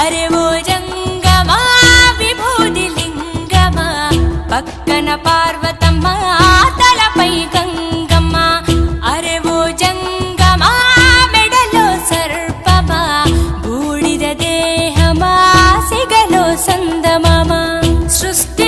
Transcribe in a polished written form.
అరే ఓ జంగమా విభూది లింగమా, పక్కన పార్వతమ్మ తలపై గంగమ్మ. అరే ఓ జంగమా మెడలో సర్పమా, బూడిద దేహమా సిగలో సందమామ. సృష్టి